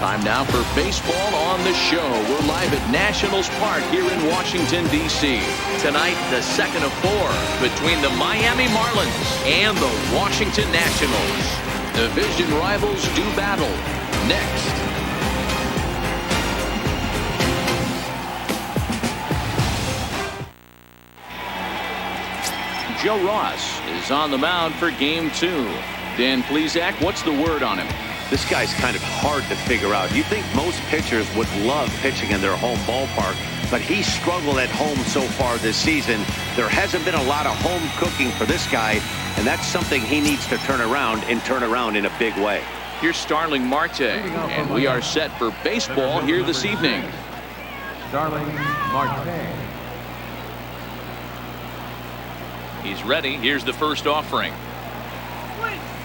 Time now for baseball on the show. We're live at Nationals Park here in Washington, D.C. Tonight, the second of four between the Miami Marlins and the Washington Nationals. Division rivals do battle. Next. Joe Ross is on the mound for game 2. Dan Plesac, what's the word on him? This guy's kind of hard to figure out. You think most pitchers would love pitching in their home ballpark, but he struggled at home so far this season. There hasn't been a lot of home cooking for this guy, and that's something he needs to turn around in a big way. Here's Starling Marte, and we are set for baseball here this evening. Starling Marte. He's ready. Here's the first offering.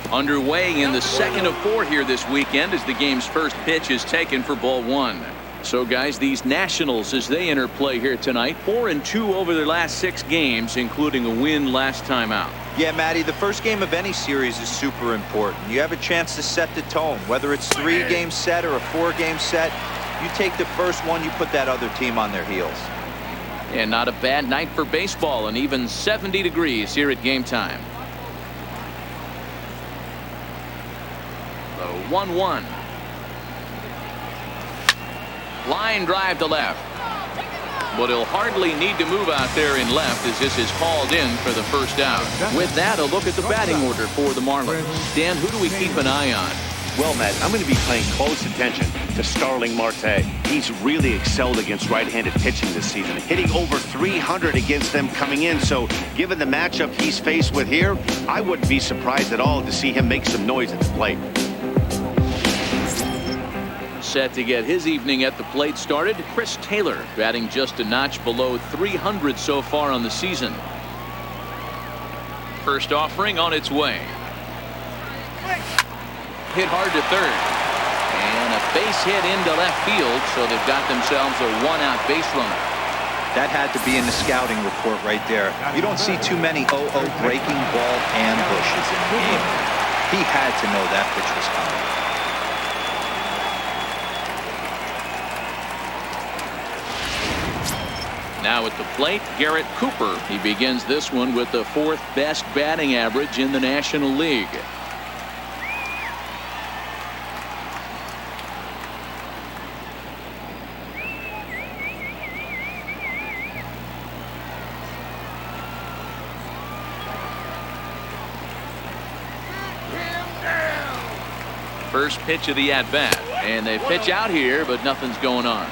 Underway in the second of 4 here this weekend as the game's first pitch is taken for ball 1. So guys, these Nationals as they enter play here tonight, 4-2 over their last 6 games, including a win last time out. Yeah, Matty, the first game of any series is super important. You have a chance to set the tone, whether it's 3-game set or a 4-game set. You take the first one, you put that other team on their heels. And not a bad night for baseball, and even 70 degrees here at game time. The 1-1. Line drive to left. But he'll hardly need to move out there in left as this is hauled in for the first out. With that, a look at the batting order for the Marlins. Dan, who do we keep an eye on? Well, Matt, I'm going to be paying close attention to Starling Marte. He's really excelled against right-handed pitching this season, hitting over 300 against them coming in. So given the matchup he's faced with here, I wouldn't be surprised at all to see him make some noise at the plate. Set to get his evening at the plate started, Chris Taylor, batting just a notch below 300 so far on the season. First offering on its way. Hit hard to third. And a base hit into left field, so they've got themselves a 1-out base runner. That had to be in the scouting report right there. You don't see too many 0-0 breaking ball ambushes in the game. He had to know that pitch was coming. Now at the plate, Garrett Cooper. He begins this one with the 4th best batting average in the National League. First pitch of the at-bat, and they pitch out here, but nothing's going on.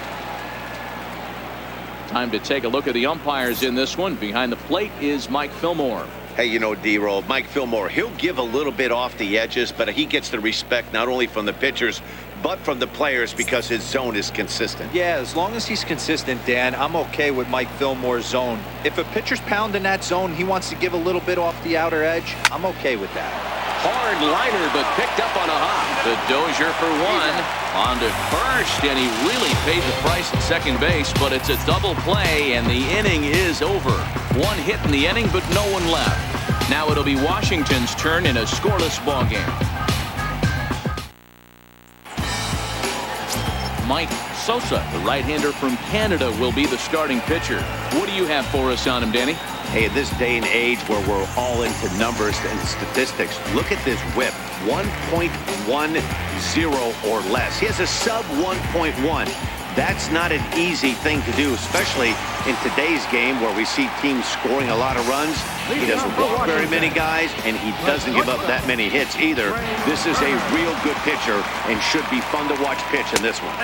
Time to take a look at the umpires in this one. Behind the plate is Mike Fillmore. Hey, you know, D-Roll, Mike Fillmore, he'll give a little bit off the edges, but he gets the respect not only from the pitchers, but from the players because his zone is consistent. Yeah, as long as he's consistent, Dan, I'm okay with Mike Fillmore's zone. If a pitcher's pounding that zone, he wants to give a little bit off the outer edge, I'm okay with that. Hard liner, but picked up on a hop. The Dozier for 1. On to first, and he really paid the price at second base, but it's a double play, and the inning is over. 1 hit in the inning, but no one left. Now it'll be Washington's turn in a scoreless ball game. Mike Sosa, the right-hander from Canada, will be the starting pitcher. What do you have for us on him, Danny? Hey, in this day and age where we're all into numbers and statistics, look at this whip, 1.10 or less. He has a sub 1.1. That's not an easy thing to do, especially in today's game where we see teams scoring a lot of runs. He doesn't walk very many guys, and he doesn't give up that many hits either. This is a real good pitcher and should be fun to watch pitch in this one.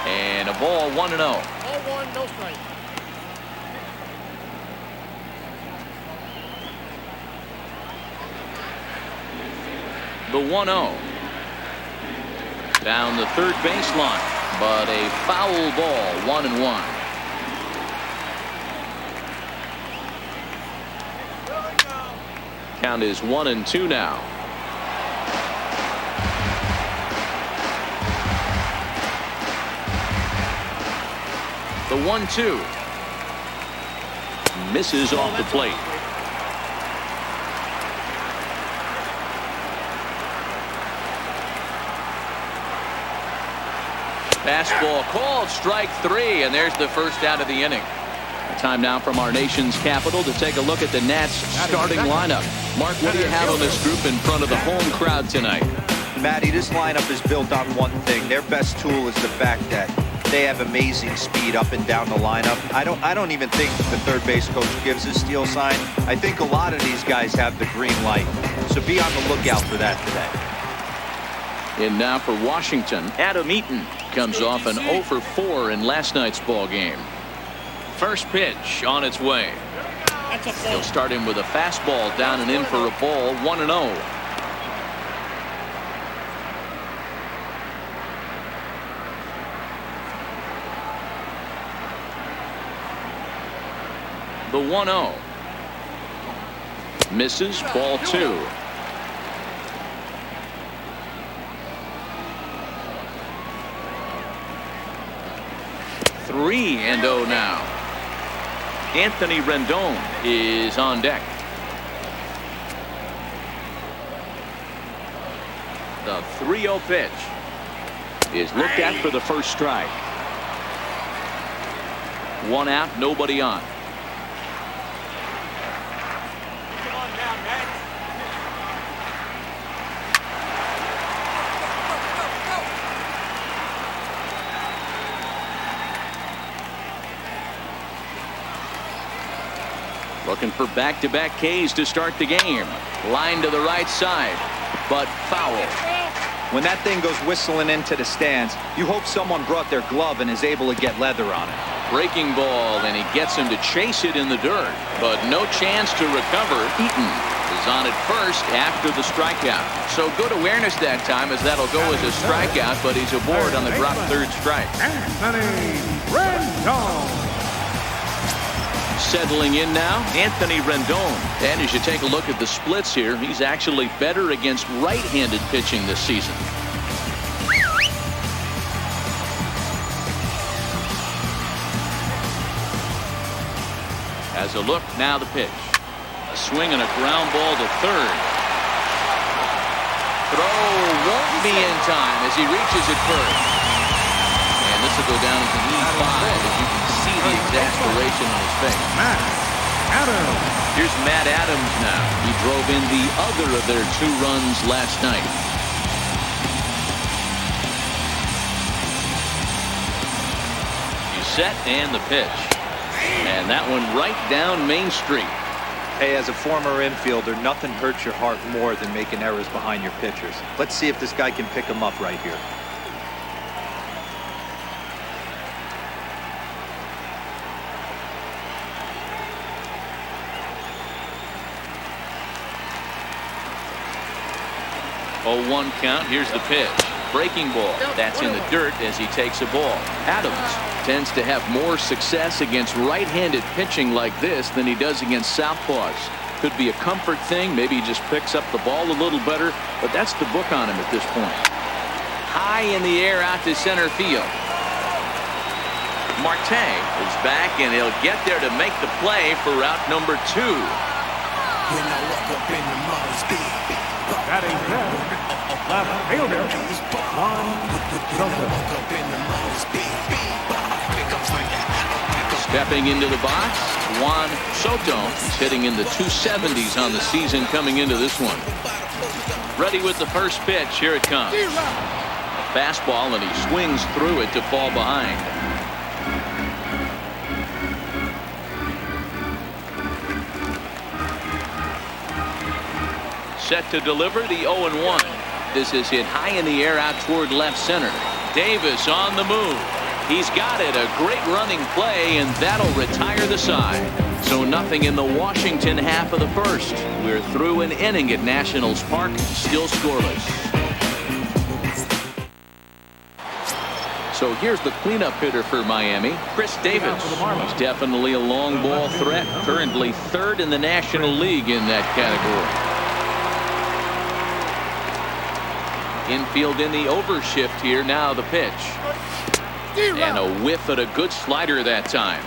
And a ball, 1-0. Ball 1, no strike. The 1-0. Down the third baseline, but a foul ball, 1-1. Count is 1-2 now. The 1-2 misses off the plate. Fastball called, strike 3, and there's the first out of the inning. Time now from our nation's capital to take a look at the Nats starting lineup. Mark, what do you have on this group in front of the home crowd tonight? Matty, this lineup is built on one thing. Their best tool is the fact that they have amazing speed up and down the lineup. I don't even think the third base coach gives a steal sign. I think a lot of these guys have the green light. So be on the lookout for that today. And now for Washington, Adam Eaton comes off an 0 for 4 in last night's ball game. First pitch on its way. He'll start him with a fastball down and in for a ball, 1-0. The 1-0. Misses, ball 2. Three and 0 now. Anthony Rendon is on deck. The 3-0 pitch is looked at for the first strike. 1 out, nobody on. Looking for back-to-back Ks to start the game. Line to the right side, but foul. When that thing goes whistling into the stands, you hope someone brought their glove and is able to get leather on it. Breaking ball, and he gets him to chase it in the dirt, but no chance to recover. Eaton is on at first after the strikeout. So good awareness that time, as that'll go as a strikeout, but he's aboard on the drop third strike. Anthony Rendon. Settling in now, Anthony Rendon. And as you take a look at the splits here, he's actually better against right-handed pitching this season. As a look, now the pitch. A swing and a ground ball to third. Throw won't be in time as he reaches it first. And this will go down as an E5 as you can see the exasperation on his face. Matt Adams. Here's Matt Adams now. He drove in the other of their 2 runs last night. He's set and the pitch. And that one right down Main Street. Hey, as a former infielder, nothing hurts your heart more than making errors behind your pitchers. Let's see if this guy can pick them up right here. Oh, 1 count. Here's the pitch. Breaking ball. That's in the dirt as he takes a ball. Adams tends to have more success against right-handed pitching like this than he does against southpaws. Could be a comfort thing. Maybe he just picks up the ball a little better, but that's the book on him at this point. High in the air out to center field. Marte is back, and he'll get there to make the play for route number 2. Batting fifth, left fielder, Juan Soto. Stepping into the box, Juan Soto is hitting in the 270s on the season coming into this one. Ready with the first pitch. Here it comes. A fastball, and he swings through it to fall behind. Set to deliver the 0-1. This is hit high in the air out toward left center. Davis on the move. He's got it. A great running play, and that'll retire the side. So nothing in the Washington half of the first. We're through an inning at Nationals Park, still scoreless. So here's the cleanup hitter for Miami, Chris Davis. He's definitely a long ball threat. Currently 3rd in the National League in that category. Infield in the overshift here. Now the pitch. And a whiff at a good slider that time.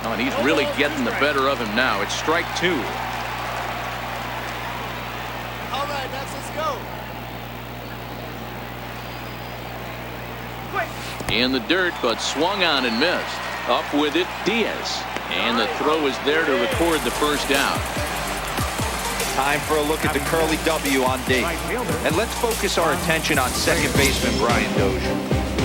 Oh, and he's really getting the better of him now. It's strike 2. All right, let's go. In the dirt, but swung on and missed. Up with it, Diaz. And the throw is there to record the first down. Time for a look at the curly W on D. And let's focus our attention on second baseman Brian Dozier.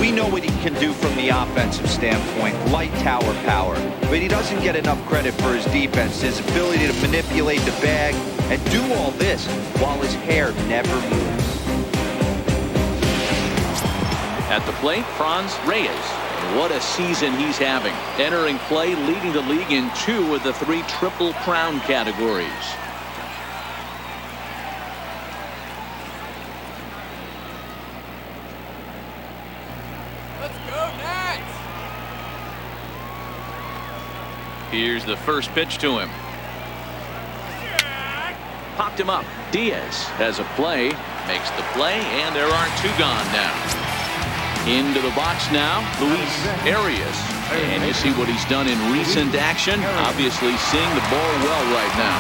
We know what he can do from the offensive standpoint, light tower power. But he doesn't get enough credit for his defense, his ability to manipulate the bag and do all this while his hair never moves. At the plate, Franz Reyes. And what a season he's having. Entering play, leading the league in 2 of the 3 Triple Crown categories. Let's go, Nats. Here's the first pitch to him. Popped him up. Diaz has a play, makes the play, and there are 2 gone now. Into the box now, Luis Arias. And you see what he's done in recent action. Obviously seeing the ball well right now.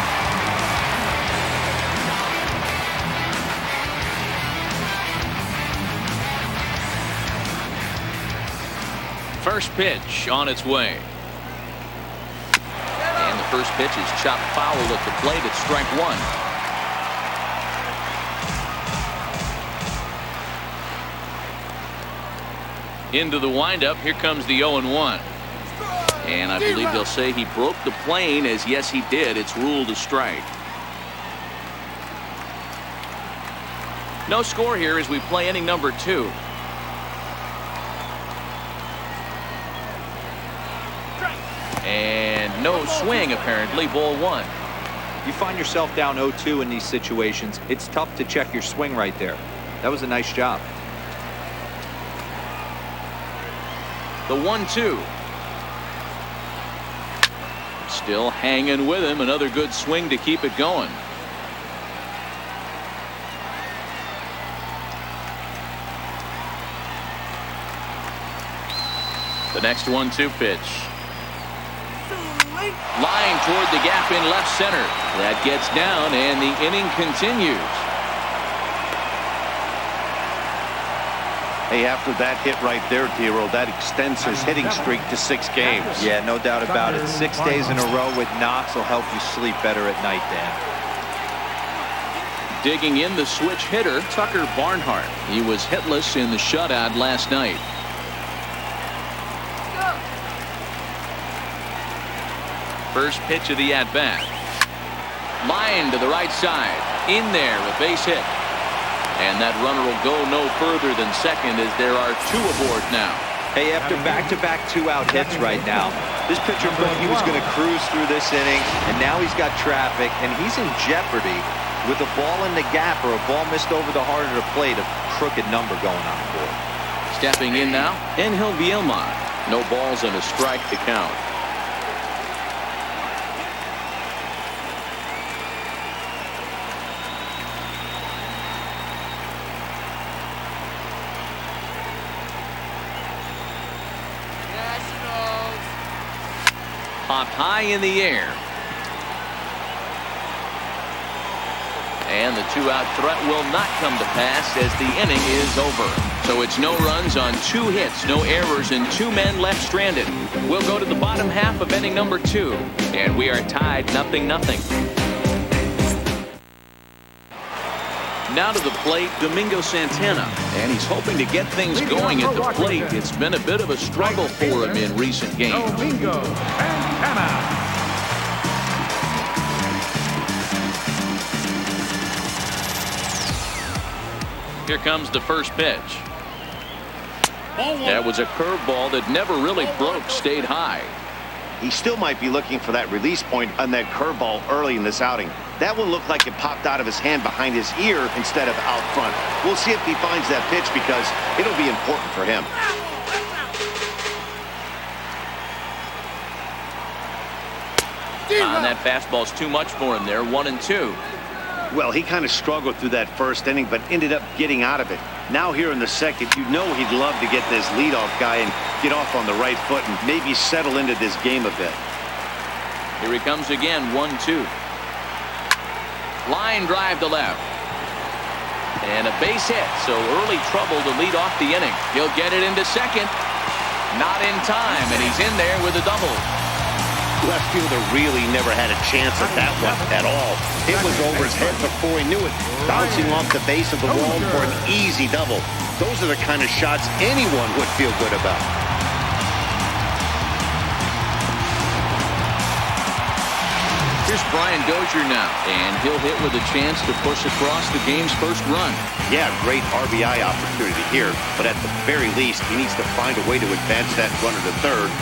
First pitch on its way. And the first pitch is chopped foul at the plate. It's strike 1. Into the windup. Here comes the 0-1. And I believe they'll say he broke the plane, as yes he did. It's ruled a strike. No score here as we play inning number 2. And no swing apparently. Ball 1. You find yourself down 0-2 in these situations. It's tough to check your swing right there. That was a nice job. The 1-2. Still hanging with him. Another good swing to keep it going. The next 1-2 pitch. Line toward the gap in left center. That gets down and the inning continues. Hey, after that hit right there, Tiro, that extends his hitting streak to 6 games. Yeah, no doubt about it. 6 days in a row with knocks will help you sleep better at night, Dan. Digging in the switch hitter, Tucker Barnhart. He was hitless in the shutout last night. First pitch of the at-bat. Line to the right side. In there, a base hit. And that runner will go no further than second as there are 2 aboard now. Hey, after back-to-back 2-out hits right now, this pitcher thought he was going to cruise through this inning, and now he's got traffic, and he's in jeopardy with a ball in the gap or a ball missed over the heart of the plate, a crooked number going on the board. Stepping in now, Angel Vielmar. No balls and a strike to count. Popped high in the air. And the 2-out threat will not come to pass as the inning is over. So it's no runs on 2 hits, no errors, and 2 men left stranded. We'll go to the bottom half of inning number 2. And we are tied 0-0. Now to the plate, Domingo Santana. And he's hoping to get things going at the plate. It's been a bit of a struggle for him in recent games. Domingo Santana. Here comes the first pitch. That was a curveball that never really broke, stayed high. He still might be looking for that release point on that curveball early in this outing. That one looked like it popped out of his hand behind his ear instead of out front. We'll see if he finds that pitch because it'll be important for him. And that fastball's too much for him there. 1-2. Well, he kind of struggled through that first inning, but ended up getting out of it. Now here in the second, you know he'd love to get this leadoff guy and get off on the right foot and maybe settle into this game a bit. Here he comes again, 1-2. Line drive to left. And a base hit, so early trouble to lead off the inning. He'll get it into second. Not in time, and he's in there with a double. Left fielder really never had a chance at that one at all. It was over his head before he knew it, bouncing off the base of the wall for an easy double. Those are the kind of shots anyone would feel good about. Here's Brian Dozier now, and he'll hit with a chance to push across the game's first run. Yeah, great RBI opportunity here, but at the very least, he needs to find a way to advance that runner to third.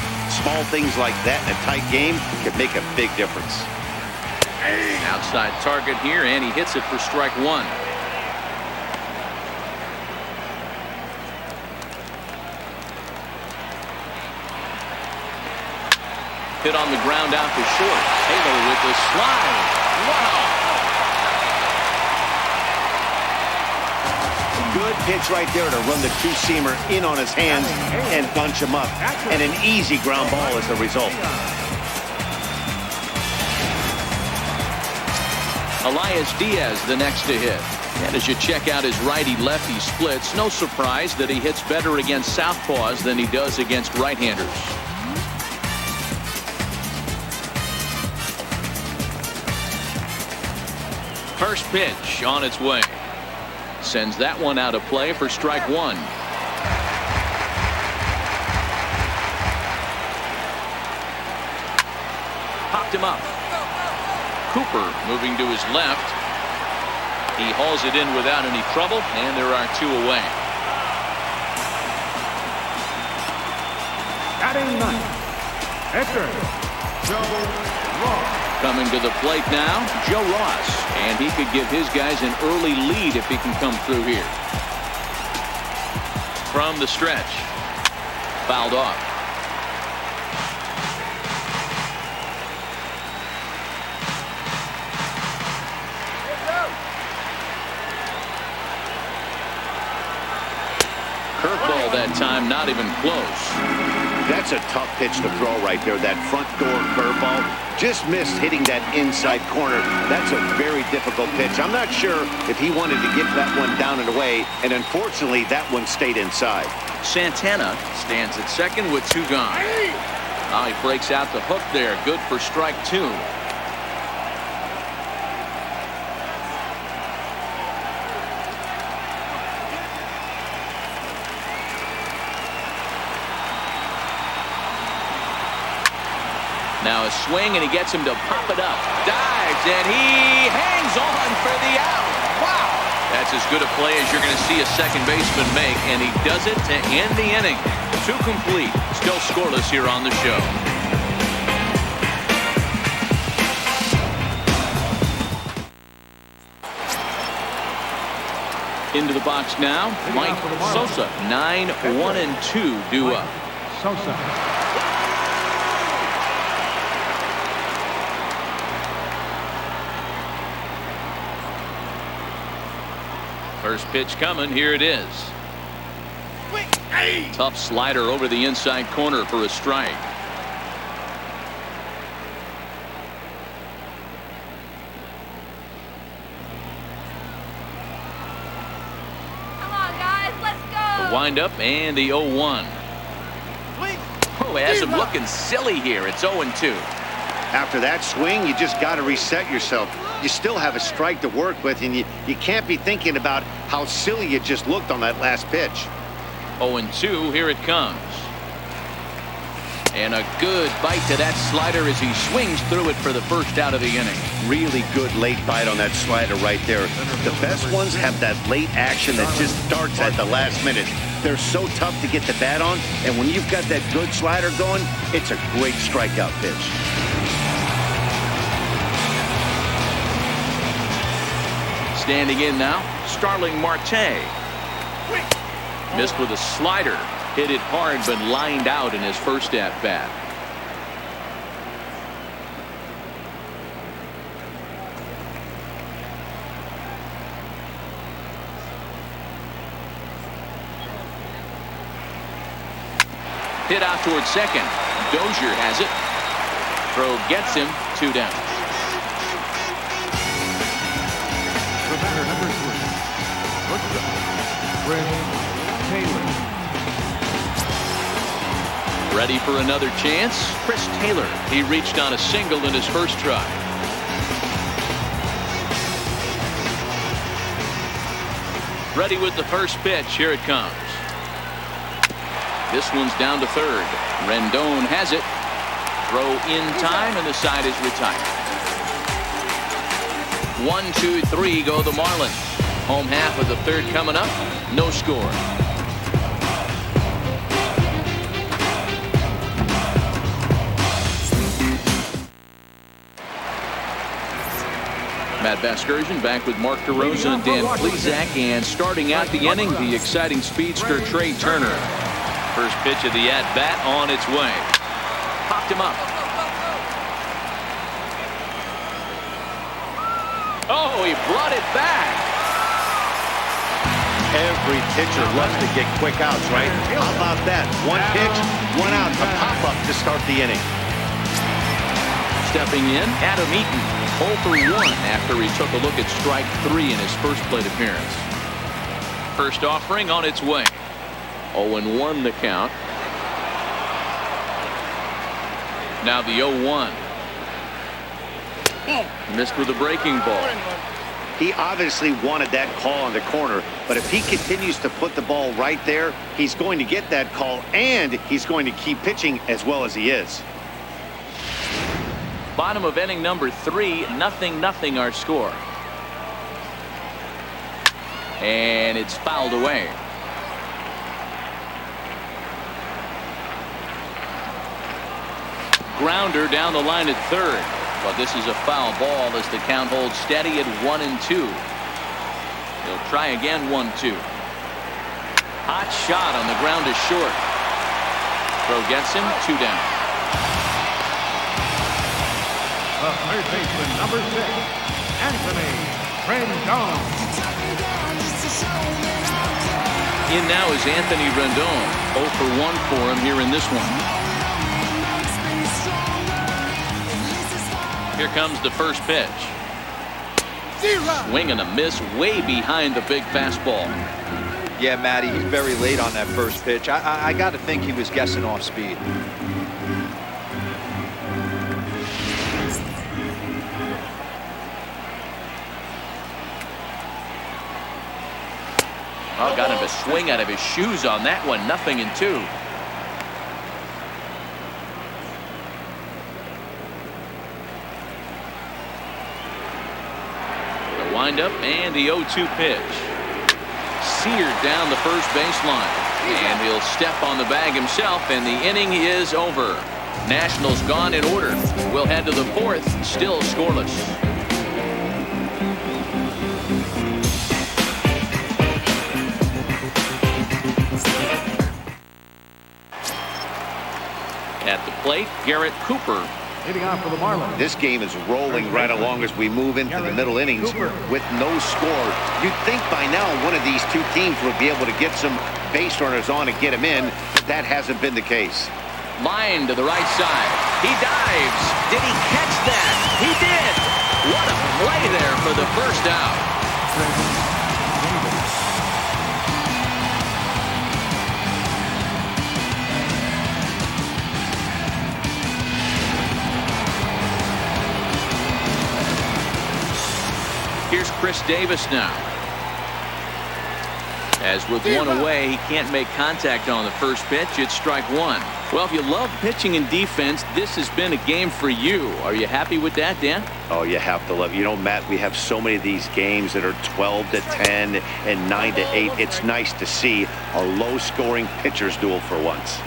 Small things like that in a tight game can make a big difference. Outside target here, and he hits it for strike one. Hit on the ground out to short. Taylor with the slide. Wow. Good pitch right there to run the two-seamer in on his hands and bunch him up. And an easy ground ball as a result. Elias Diaz the next to hit. And as you check out his righty-lefty splits, no surprise that he hits better against southpaws than he does against right-handers. First pitch on its way. Sends that one out of play for strike one. Popped him up. Cooper moving to his left. He hauls it in without any trouble, and there are two away. Batting ninth, Hector Joe Ross. Coming to the plate now, Joe Ross, and he could give his guys an early lead if he can come through here. From the stretch, fouled off. Curveball that time, not even close. That's a tough pitch to throw right there. That front door curveball just missed hitting that inside corner. That's a very difficult pitch. I'm not sure if he wanted to get that one down and away, and unfortunately that one stayed inside. Santana Stands at second with two gone. Now he breaks out the hook there. Good for strike two. Now a swing, and he gets him to pop it up. Dives, and he hangs on for the out. Wow. That's as good a play as you're going to see a second baseman make, and he does it to end the inning. Two complete. Still scoreless here on the show. Into the box now, Mike Sosa. 9-1-2 due up. Sosa. First pitch coming. Here it is. Tough slider over the inside corner for a strike. Come on, guys, let's go. The windup and the 0-1. Oh, it has him looking silly here. It's 0-2. After that swing, you just got to reset yourself. You still have a strike to work with, and you can't be thinking about how silly you just looked on that last pitch. 0-2, here it comes. And a good bite to that slider as he swings through it for the first out of the inning. Really good late bite on that slider right there. The best ones have that late action that just starts at the last minute. They're so tough to get the bat on, and when you've got that good slider going, it's a great strikeout pitch. Standing in now, Starling Marte. Missed with a slider. Hit it hard, but lined out in his first at-bat. Hit out towards second. Dozier has it. Throw gets him. 2 down. The batter, number 3. Chris Taylor. Ready for another chance. Chris Taylor. He reached on a single in his first try. Ready with the first pitch. Here it comes. This one's down to third. Rendon has it. Throw in time, and the side is retired. 1, 2, 3 go the Marlins. Home half of the third coming up. No score. Matt Vasgersian back with Mark DeRosa and Dan Plesac, and starting out the inning, the exciting speedster Trey Turner. First pitch of the at-bat on its way. Popped him up. Oh, he brought it back. Every pitcher loves to get quick outs, right? How about that? One pitch, 1 out, a pop-up to start the inning. Stepping in, Adam Eaton, 0 for 1 after he took a look at strike 3 in his first plate appearance. First offering on its way. 0-1 the count. Now the 0-1. Missed with a breaking ball. He obviously wanted that call in the corner, but if he continues to put the ball right there, he's going to get that call, and he's going to keep pitching as well as he is. Bottom of inning number 3, 0-0 our score. And it's fouled away. Grounder down the line at third. But this is a foul ball as the count holds steady at 1-2. He'll try again, 1-2. Hot shot on the ground is short. Throw gets him, 2 down. The third baseman, number 6, Anthony Rendon. In now is Anthony Rendon. 0 for 1 for him here in this one. Here comes the first pitch. Swing and a miss way behind the big fastball. Yeah, Matty, he's very late on that first pitch. I got to think he was guessing off speed. Oh, got him to swing out of his shoes on that one. 0-2. Windup and the 0-2 pitch. Seared down the first baseline. And he'll step on the bag himself, and the inning is over. Nationals gone in order. We'll head to the 4th, still scoreless. At the plate, Garrett Cooper. Hitting off for the Marlins. This game is rolling right along as we move into the middle innings with no score. You'd think by now one of these two teams would be able to get some base runners on and get them in, but that hasn't been the case. Line to the right side. He dives. Did he catch that? He did. What a play there for the first out. Here's Chris Davis now. As with one away, he can't make contact on the first pitch. It's strike 1. Well, if you love pitching and defense, this has been a game for you. Are you happy with that, Dan? Oh, you have to love it. You know, Matt, we have so many of these games that are 12-10 and 9-8. It's nice to see a low-scoring pitcher's duel for once.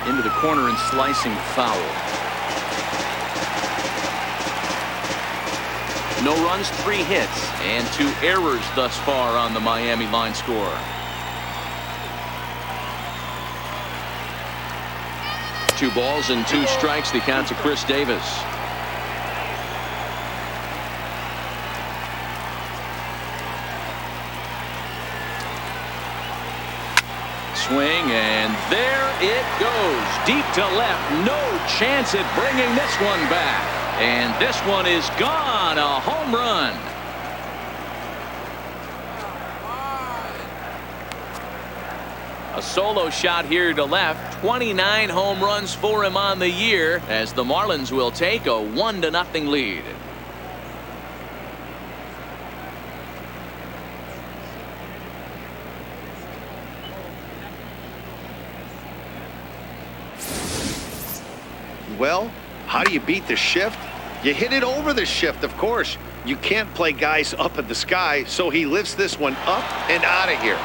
Into the corner and slicing foul. No runs, 3 hits, and 2 errors thus far on the Miami line score. 2 balls and 2 strikes, the count to Chris Davis. swing, and there it goes. Deep to left. No chance at bringing this one back. And this one is gone. A home run. A solo shot here to left. 29 home runs for him on the year as the Marlins will take a 1-0 lead. Well, how do you beat the shift? You hit it over the shift, of course. You can't play guys up at the sky, so he lifts this one up and out of here.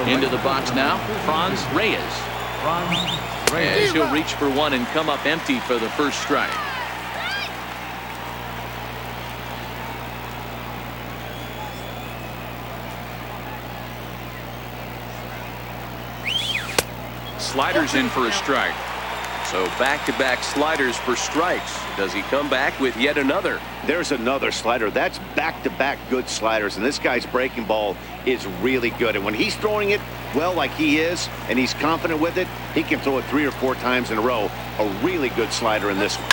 Into the box now, Franz Reyes. As he'll reach for one and come up empty for the first strike. Sliders in for a strike. So back-to-back sliders for strikes. Does he come back with yet another? There's another slider. That's back-to-back good sliders, and this guy's breaking ball is really good. And when he's throwing it well like he is, and he's confident with it, he can throw it 3 or 4 times in a row. A really good slider in this one.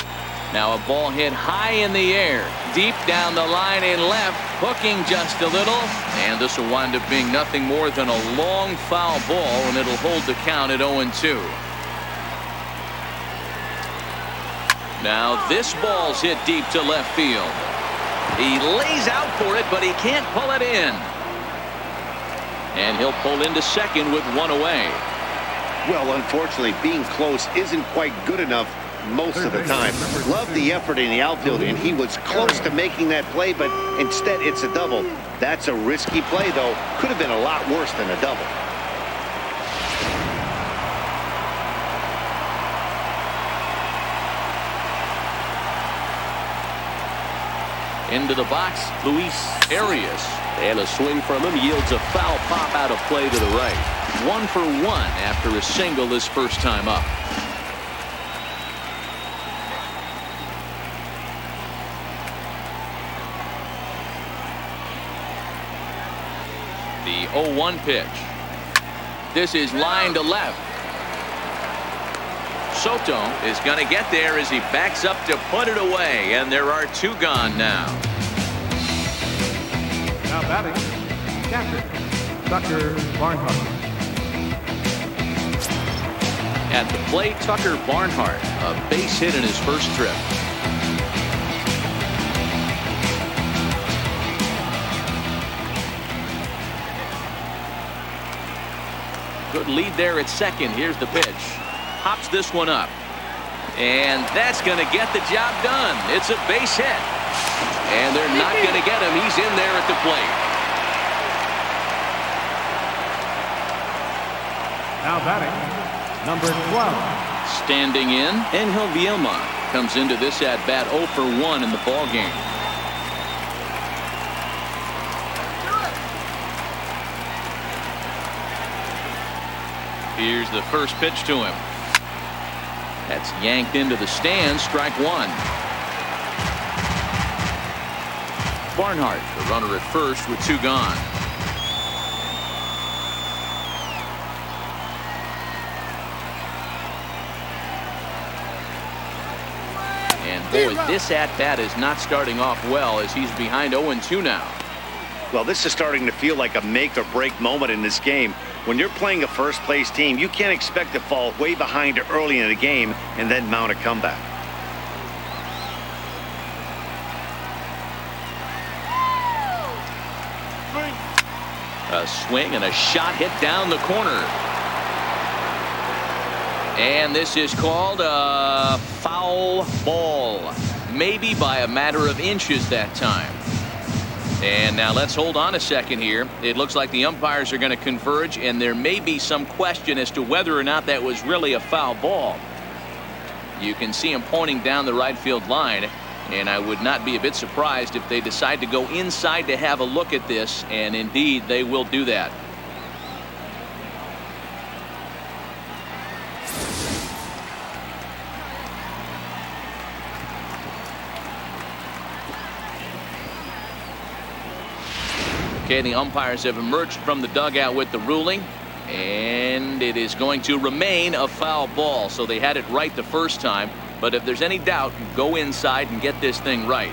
Now a ball hit high in the air, deep down the line in left, hooking just a little, and this will wind up being nothing more than a long foul ball, and it'll hold the count at 0-2. Now this ball's hit deep to left field. He lays out for it, but he can't pull it in. And he'll pull into second with one away. Well, unfortunately, being close isn't quite good enough most of the time. Love the effort in the outfield, and he was close to making that play, but instead it's a double. That's a risky play, though. Could have been a lot worse than a double. Into the box, Luis Arias. And a swing from him yields a foul pop out of play to the right. 1 for 1 after a single this first time up. The 0-1 pitch. This is line to left. Soto is going to get there as he backs up to put it away, and there are 2 gone now. Now batting, catcher, Tucker Barnhart. At the plate, Tucker Barnhart, a base hit in his first trip. Good lead there at second. Here's the pitch. Hops this one up. And that's going to get the job done. It's a base hit. And they're not going to get him. He's in there at the plate. Now batting, number 12. Standing in, Angel Vilma comes into this at-bat 0 for 1 in the ball game. Here's the first pitch to him. That's yanked into the stands. Strike 1. Barnhart, the runner at first with 2 gone. And boy, this at-bat is not starting off well as he's behind 0-2 now. Well, this is starting to feel like a make-or-break moment in this game. When you're playing a first-place team, you can't expect to fall way behind early in the game and then mount a comeback. A swing and a shot hit down the corner. And this is called a foul ball. Maybe by a matter of inches that time. And now let's hold on a second here. It looks like the umpires are going to converge, and there may be some question as to whether or not that was really a foul ball. You can see him pointing down the right field line, and I would not be a bit surprised if they decide to go inside to have a look at this, and indeed they will do that. Okay, the umpires have emerged from the dugout with the ruling, and it is going to remain a foul ball. So they had it right the first time, but if there's any doubt, go inside and get this thing right.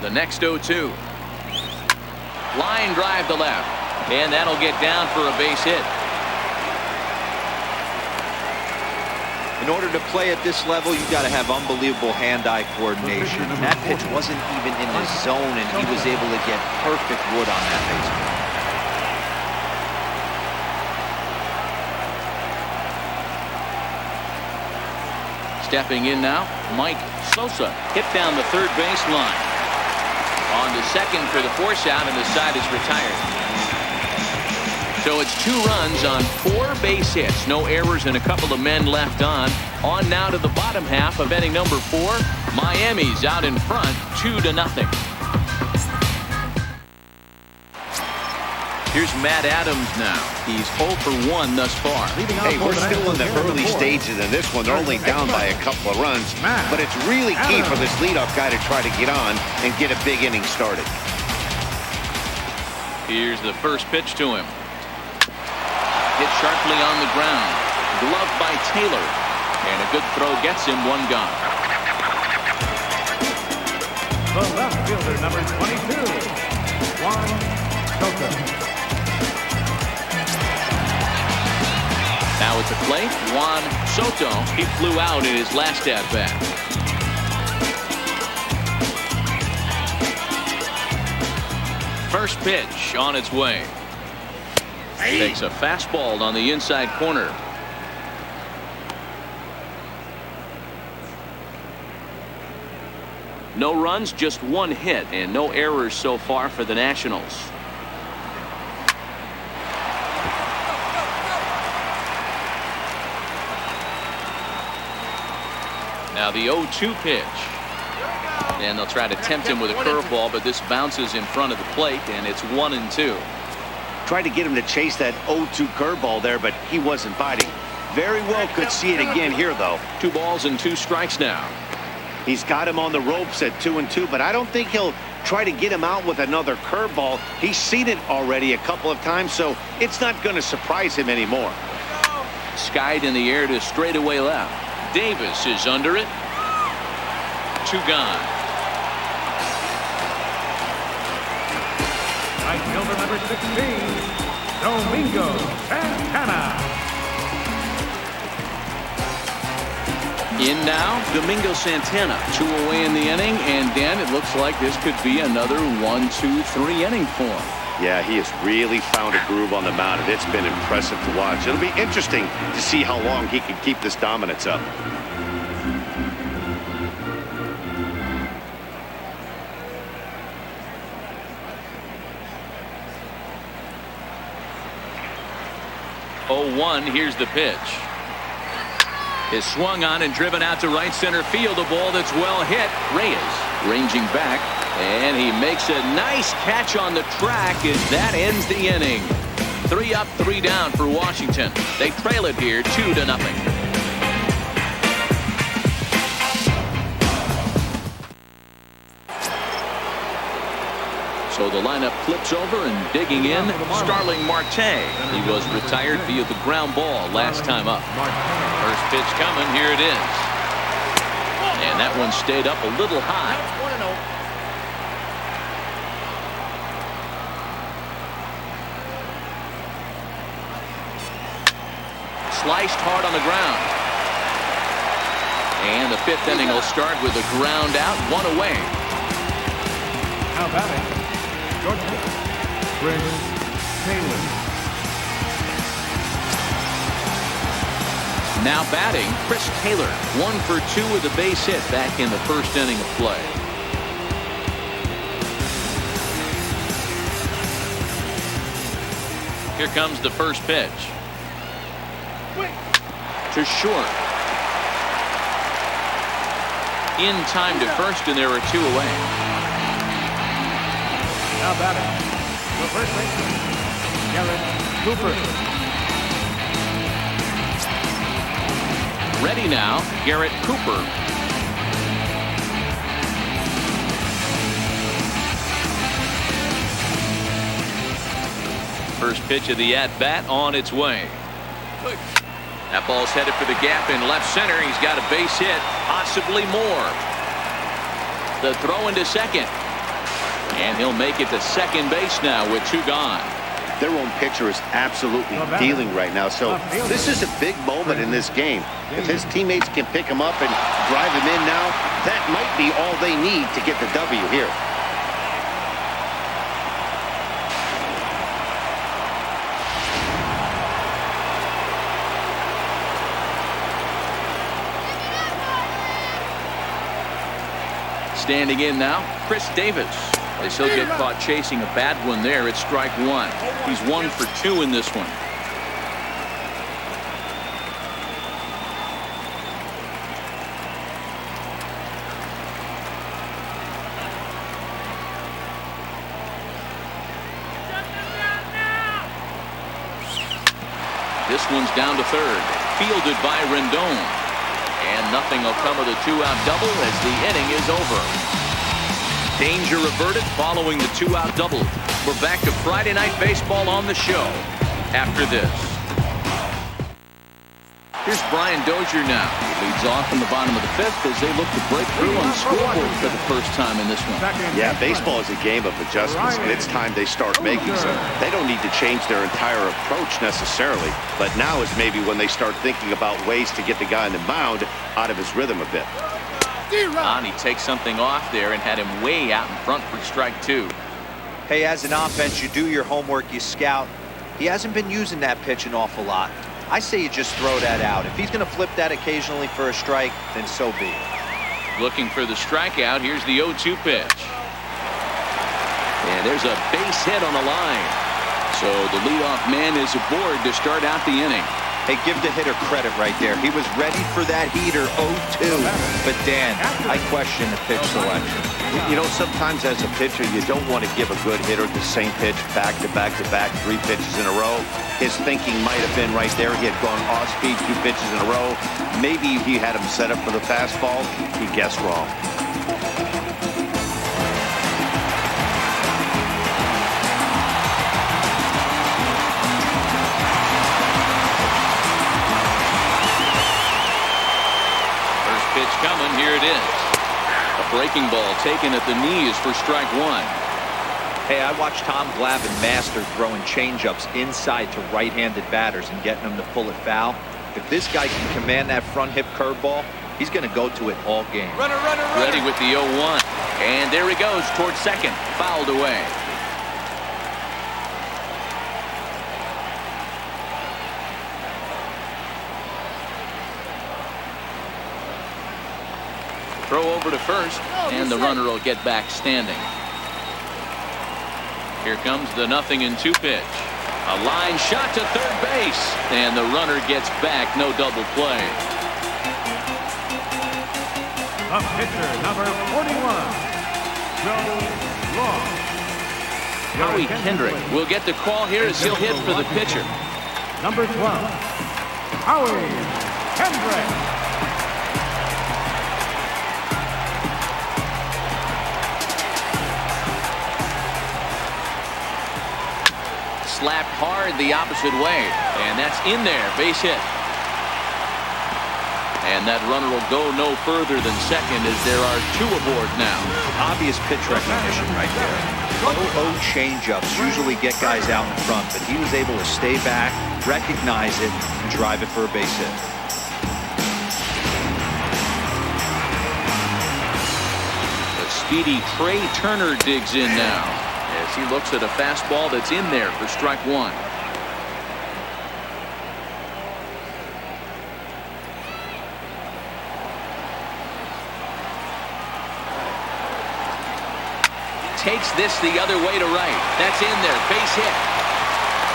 The next 0-2. Line drive to left, and that'll get down for a base hit. In order to play at this level, you got to have unbelievable hand-eye coordination. That pitch wasn't even in his zone, and he was able to get perfect wood on that baseball. Stepping in now, Mike Sosa hit down the third base line. On to second for the force out, and the side is retired. So it's 2 runs on 4 base hits. No errors and a couple of men left on. On now to the bottom half of inning number 4. Miami's out in front 2-0. Here's Matt Adams now. He's 0 for 1 thus far. Hey, we're still in the early stages in this one. They're only down by a couple of runs. But it's really key for this leadoff guy to try to get on and get a big inning started. Here's the first pitch to him. Hit sharply on the ground. Gloved by Taylor. And a good throw gets him 1 gone. The left fielder, number 22, Juan Soto. Now at the plate, Juan Soto. He flew out in his last at-bat. First pitch on its way. Takes a fastball on the inside corner. No runs, just 1 hit, and no errors so far for the Nationals. Now the 0-2 pitch. And they'll try to tempt him with a curveball, but this bounces in front of the plate, and it's 1-2. Tried to get him to chase that 0-2 curveball there, but he wasn't biting. Very well could see it again here, though. 2 balls and 2 strikes now. He's got him on the ropes at 2-2, but I don't think he'll try to get him out with another curveball. He's seen it already a couple of times, so it's not going to surprise him anymore. Skied in the air to straightaway left. Davis is under it. 2 gone. Right fielder, number 16, Domingo Santana. In now, Domingo Santana. 2 away in the inning, and Dan, it looks like this could be another 1-2-3 inning for him. Yeah, he has really found a groove on the mound, and it's been impressive to watch. It'll be interesting to see how long he can keep this dominance up. Here's the pitch. Is swung on and driven out to right center field. A ball that's well hit. Reyes ranging back, and he makes a nice catch on the track as that ends the inning. 3 up, 3 down for Washington. They trail it here 2-0. So the lineup flips over, and digging in, Starling Marte. He was retired via the ground ball last time up. First pitch coming, here it is. And that one stayed up a little high. Sliced hard on the ground. And the 5th inning will start with a ground out, 1 away. Now batting, Georgia, Chris Taylor. Now batting, Chris Taylor. 1 for 2 with a base hit back in the first inning of play. Here comes the first pitch. To short. In time to first, and there are 2 away. Now batting, the first baseman, Garrett Cooper. Ready now, Garrett Cooper. First pitch of the at-bat on its way. That ball's headed for the gap in left center. He's got a base hit, possibly more. The throw into second. And he'll make it to second base now with 2 gone. Their own pitcher is absolutely dealing right now, so this is a big moment in this game. If his teammates can pick him up and drive him in now, that might be all they need to get the W here. Standing in now, Chris Davis. As he'll get caught chasing a bad one there. It's strike 1. He's 1 for 2 in this one. This one's down to third. Fielded by Rendon. And nothing will come of the 2-out double as the inning is over. Danger averted following the 2-out double. We're back to Friday Night Baseball on the show after this. Here's Brian Dozier now. He leads off in the bottom of the 5th as they look to break through on the scoreboard for the first time in this one. Yeah, baseball is a game of adjustments, and it's time they start making some. They don't need to change their entire approach necessarily, but now is maybe when they start thinking about ways to get the guy on the mound out of his rhythm a bit. And he takes something off there and had him way out in front for strike 2. Hey, as an offense, you do your homework, you scout. He hasn't been using that pitch an awful lot. I say you just throw that out. If he's going to flip that occasionally for a strike, then so be it. Looking for the strikeout. Here's the 0-2 pitch. And there's a base hit on the line. So the leadoff man is aboard to start out the inning. Hey, give the hitter credit right there. He was ready for that heater 0-2. But Dan, I question the pitch selection. You know, sometimes as a pitcher, you don't want to give a good hitter the same pitch back to back to back, 3 pitches in a row. His thinking might have been right there. He had gone off speed 2 pitches in a row. Maybe he had him set up for the fastball. He guessed wrong. Pitch coming. Here it is. A breaking ball taken at the knees for strike 1. Hey, I watched Tom Glavine master throwing changeups inside to right-handed batters and getting them to pull it foul. If this guy can command that front hip curveball, he's going to go to it all game. Runner, runner, runner. Ready with the 0-1. And there he goes towards second. Fouled away. Throw over to first, and the runner will get back standing. Here comes the 0-2 pitch. A line shot to third base, and the runner gets back. No double play. The pitcher, number 41, Joe Long. Howie Kendrick will get the call here as he'll hit for the pitcher. Number 12, Howie Kendrick. Slapped hard the opposite way, and that's in there. Base hit. And that runner will go no further than second as there are 2 aboard now. Obvious pitch recognition right there. 0-0 changeups usually get guys out in front, but he was able to stay back, recognize it, and drive it for a base hit. The speedy Trey Turner digs in now as he looks at a fastball that's in there for strike 1. Takes this the other way to right. That's in there. Base hit.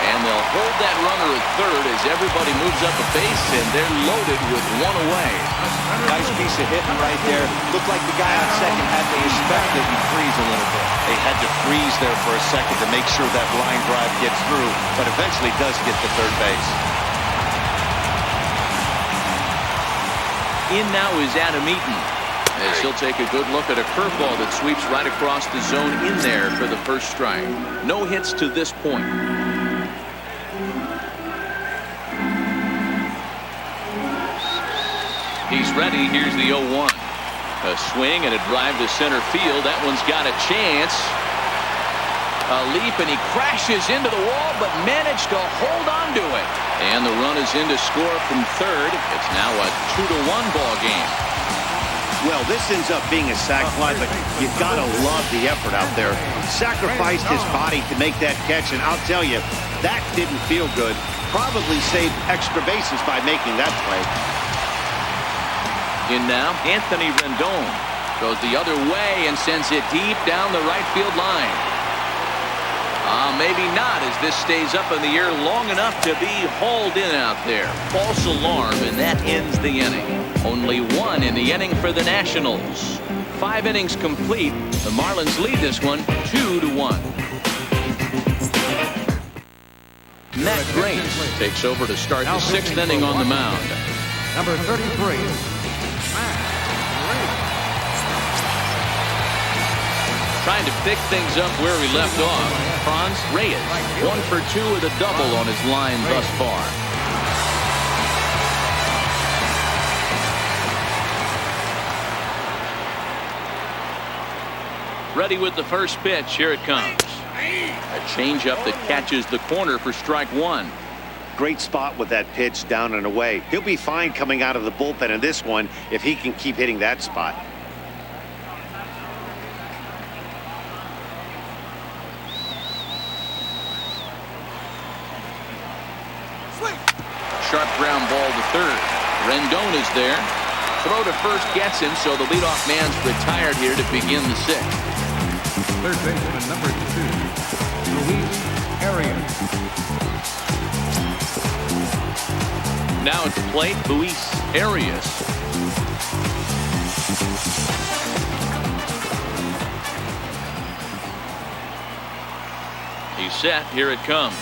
And they'll hold that runner at third as everybody moves up a base, and they're loaded with 1 away. Nice piece of hitting right there. Looked like the guy on second had to respect it and freeze a little bit. They had to freeze there for a second to make sure that line drive gets through, but eventually does get to third base. In now is Adam Eaton as he'll take a good look at a curveball that sweeps right across the zone in there for the first strike. No hits to this point. He's ready. Here's the 0-1. A swing and a drive to center field. That one's got a chance. A leap, and he crashes into the wall, but managed to hold on to it. And the run is in to score from third. It's now a 2-1 ball game. Well, this ends up being a sac fly, but you've got to love the effort out there. Sacrificed his body to make that catch, and I'll tell you, that didn't feel good. Probably saved extra bases by making that play. In now, Anthony Rendon goes the other way and sends it deep down the right field line. Maybe not, as this stays up in the air long enough to be hauled in out there. False alarm, and that ends the inning. Only one in the inning for the Nationals. 5 innings complete. The Marlins lead this one 2-1. Matt Grace takes over to start the 6th inning on the mound. Number 33. Trying to pick things up where we left off. Franz Reyes, 1 for 2 with a double on his line thus far. Ready with the first pitch. Here it comes. A changeup that catches the corner for strike 1. Great spot with that pitch down and away. He'll be fine coming out of the bullpen in this one if he can keep hitting that spot. Sharp ground ball to third. Rendon is there. Throw to first gets him, so the leadoff man's retired here to begin the 6th. Third baseman, number 2, Luis Arias. Now at the plate, Luis Arias. He's set. Here it comes.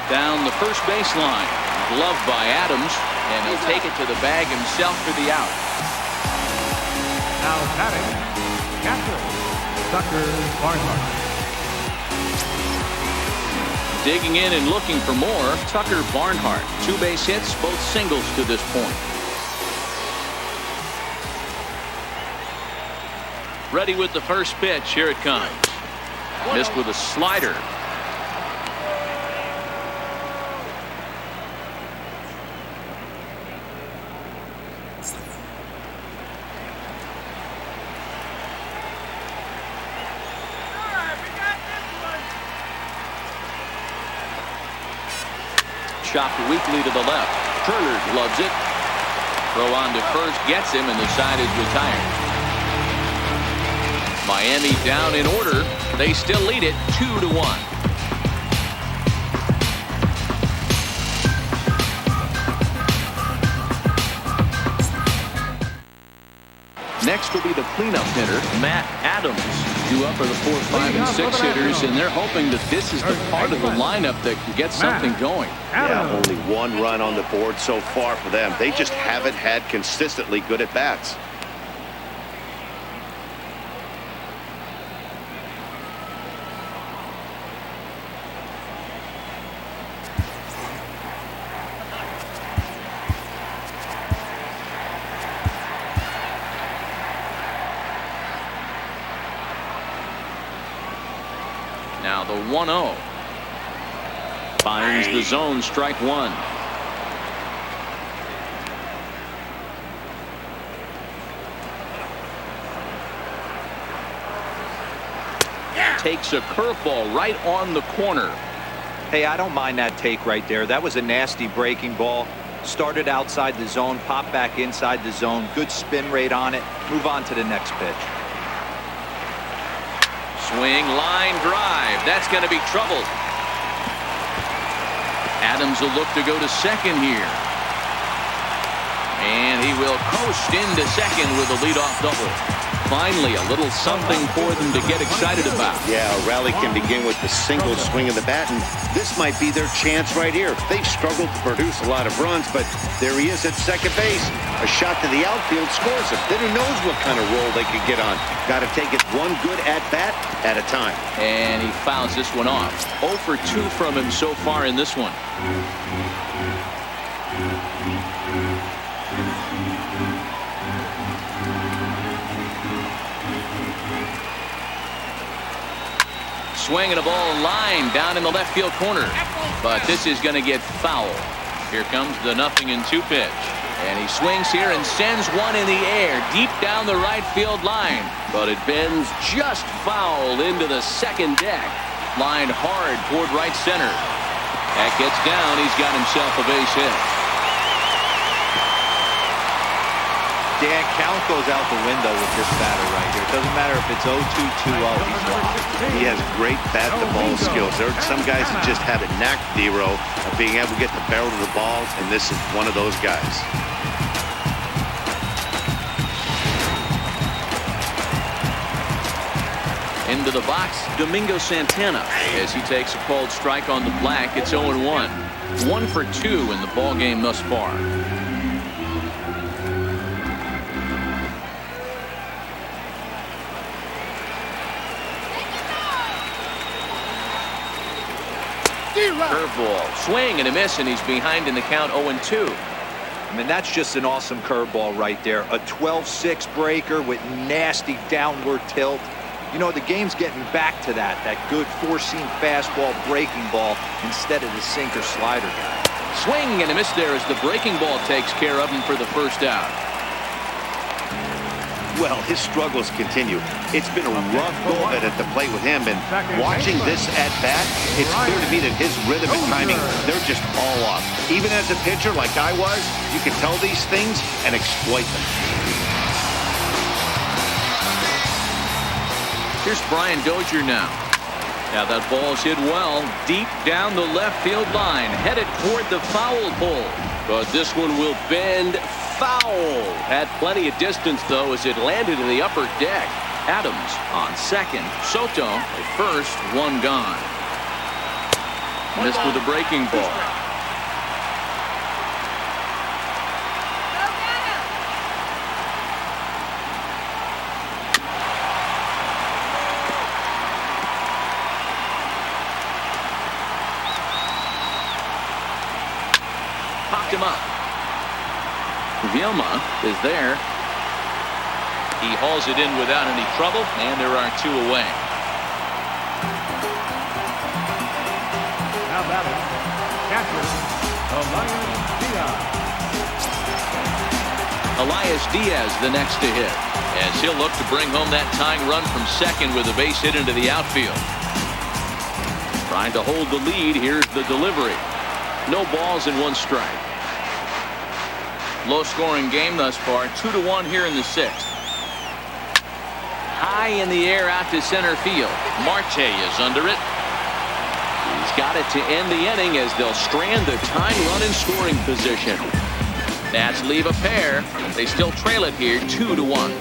Down the first baseline. Gloved by Adams, and he'll take it to the bag himself for the out. Now batting, catcher, Tucker Barnhart. Digging in and looking for more, Tucker Barnhart. 2 base hits, both singles to this point. Ready with the first pitch. Here it comes. Missed with a slider. Chopped weakly to the left. Turner loves it. Throw on to first gets him, and the side is retired. Miami down in order. They still lead it 2-1. Next will be the cleanup hitter, Matt Adams. Due up are the 4, 5, and 6 hitters, and they're hoping that this is the part of the lineup that can get something going. Yeah, only 1 run on the board so far for them. They just haven't had consistently good at bats. Now the 1-0. Finds the zone, strike 1. Takes a curveball right on the corner. Hey, I don't mind that take right there. That was a nasty breaking ball. Started outside the zone, popped back inside the zone. Good spin rate on it. Move on to the next pitch. Swing, line drive. That's going to be trouble. Adams will look to go to second here. And he will coast into second with a leadoff double. Finally, a little something for them to get excited about. Yeah, a rally can begin with the single swing of the bat, and this might be their chance right here. They've struggled to produce a lot of runs, but there he is at second base. A shot to the outfield scores him. Then who knows what kind of roll they could get on. Got to take it one good at-bat at a time. And he fouls this one off. 0 for 2 from him so far in this one. swing and a ball line down in the left field corner. But this is going to get foul. Here comes the 0-2 pitch. And he swings here and sends one in the air deep down the right field line. But it bends just foul into the second deck. Lined hard toward right center. That gets down. He's got himself a base hit. Dan, count goes out the window with this batter right here. It doesn't matter if it's 0-2, 2-0. He's lost. He has great bat-to-ball skills. There are some guys that just have a knack, Dero, of being able to get the barrel to the ball, and this is one of those guys. Into the box, Domingo Santana, as he takes a called strike on the black. It's 0-1. 1 for 2 in the ball game thus far. Curveball, swing and a miss, and he's behind in the count. 0-2. I mean, that's just an awesome curveball right there. A 12-6 breaker with nasty downward tilt. You know, the game's getting back to that good four-seam fastball breaking ball instead of the sinker slider guy. Swing and a miss there as the breaking ball takes care of him for the first out. Well, his struggles continue. It's been a rough go of it at the plate with him, and watching this at bat, it's clear to me that his rhythm and timing, they're just all off. Even as a pitcher like I was, you can tell these things and exploit them. Here's Brian Dozier now. Now that ball's hit well deep down the left field line, headed toward the foul pole. But this one will bend foul. Had plenty of distance, though, as it landed in the upper deck. Adams on second. Soto at first. One gone. Missed with a breaking ball. Popped him up. Vilma is there. He hauls it in without any trouble, and there are 2 away. Now batting, catcher, Elias Diaz the next to hit, as he'll look to bring home that tying run from second with a base hit into the outfield. Trying to hold the lead. Here's the delivery. No balls and 1 strike. Low scoring game thus far. 2-1 here in the 6th. High in the air out to center field. Marte is under it. He's got it to end the inning as they'll strand the tying run in scoring position. Nats leave a pair. They still trail it here 2-1.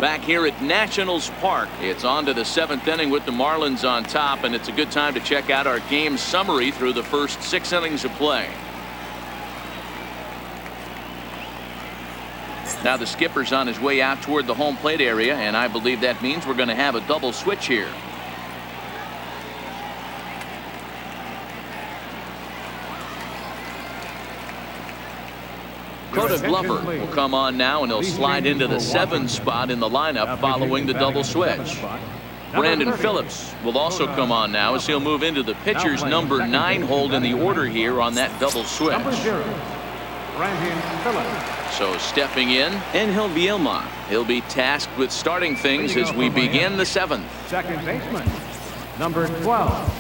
Back here at Nationals Park, it's on to the 7th inning with the Marlins on top, and it's a good time to check out our game summary through the first 6 innings of play. Now the skipper's on his way out toward the home plate area, and I believe that means we're going to have a double switch here. Coda Glover will come on now, and he'll slide into the 7th spot in the lineup following the double switch. Brandon Phillips will also come on now as he'll move into the pitcher's number 9 hold in the order here on that double switch. So stepping in, Angel Vilma. He'll be tasked with starting things as we begin the 7th. Second baseman, number 12.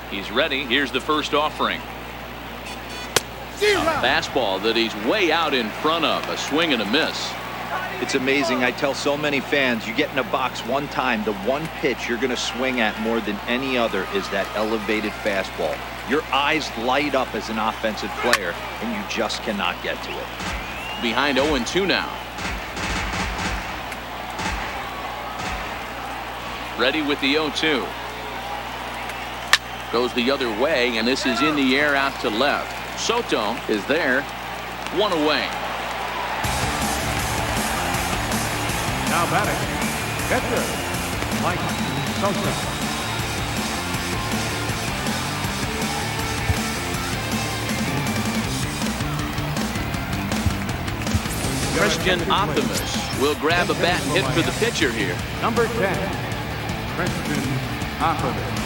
He's ready. Here's the first offering. A fastball that he's way out in front of. A swing and a miss. It's amazing. I tell so many fans, you get in a box one time, the one pitch you're going to swing at more than any other is that elevated fastball. Your eyes light up as an offensive player, and you just cannot get to it. Behind 0-2 now. Ready with the 0-2. Goes the other way, and this is in the air out to left. Soto is there. 1 away. Now batting, Pitcher, Mike Sosa. Christian Optimus will grab a bat and hit for the pitcher here. Number 10, Christian Optimus.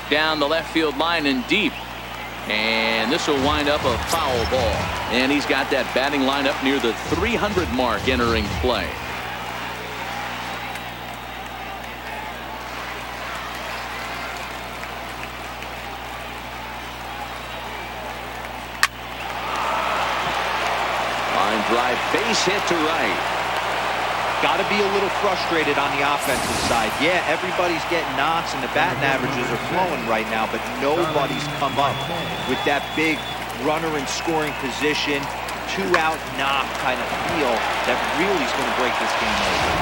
Down the left field line and deep. And this will wind up a foul ball. And he's got that batting lineup near the 300 mark entering play. Line drive, base hit to right. Got to be a little frustrated on the offensive side. Yeah, everybody's getting knocks and the batting averages are flowing right now, but nobody's come up with that big runner in scoring position, 2-out knock kind of feel that really is going to break this game over.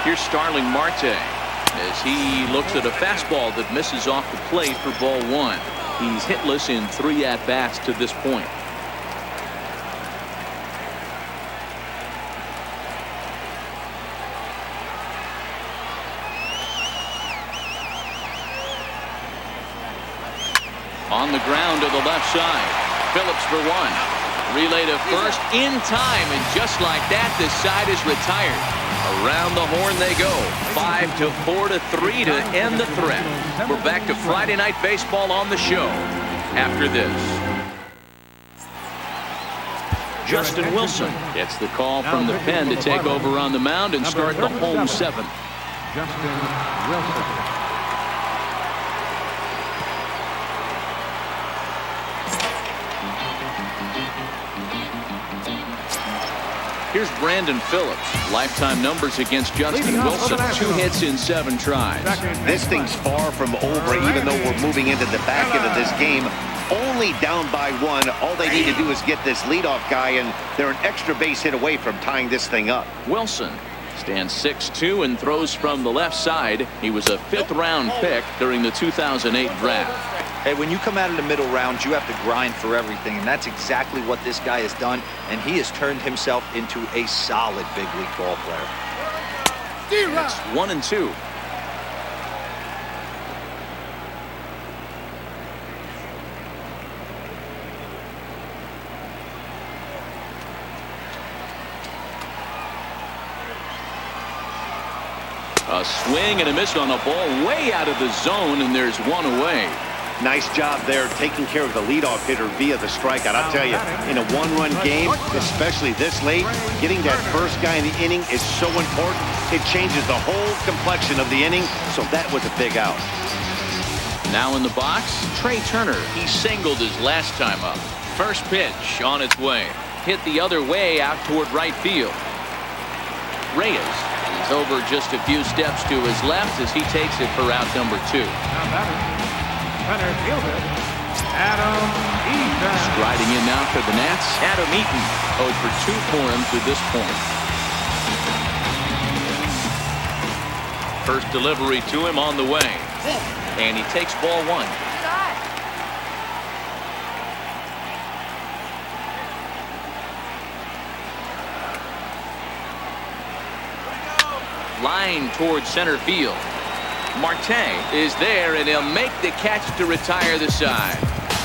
Here's Starling Marte as he looks at a fastball that misses off the plate for ball one. He's hitless in 3 at-bats to this point. On the ground to the left side. Phillips for one. Relay to first in time, and just like that, the side is retired. Around the horn they go. 5-4-3 to end the threat. We're back to Friday Night Baseball on the show after this. Justin Wilson gets the call from the pen to take over on the mound and start the home 7th. Justin Wilson. Here's Brandon Phillips. Lifetime numbers against Justin Wilson. 2 hits in 7 tries. This thing's far from over, even though we're moving into the back end of this game. Only down by 1. All they need to do is get this leadoff guy, and they're an extra base hit away from tying this thing up. Wilson stands 6'2" and throws from the left side. He was a 5th-round pick during the 2008 draft. Hey, when you come out of the middle rounds, you have to grind for everything, and that's exactly what this guy has done, and he has turned himself into a solid big league ball player. It's 1-2. A swing and a miss on a ball way out of the zone, and there's 1 away. Nice job there taking care of the leadoff hitter via the strikeout. I'll tell you, in a 1-run game, especially this late, getting that first guy in the inning is so important. It changes the whole complexion of the inning, so that was a big out. Now in the box, Trey Turner. He singled his last time up. First pitch on its way. Hit the other way out toward right field. Reyes is over just a few steps to his left as he takes it for out number 2. Center fielder, Adam Eaton. Striding in now for the Nats, Adam Eaton. 0 for 2 for him to this point. First delivery to him on the way. And he takes ball 1. Line towards center field. Marte is there, and he'll make the catch to retire the side.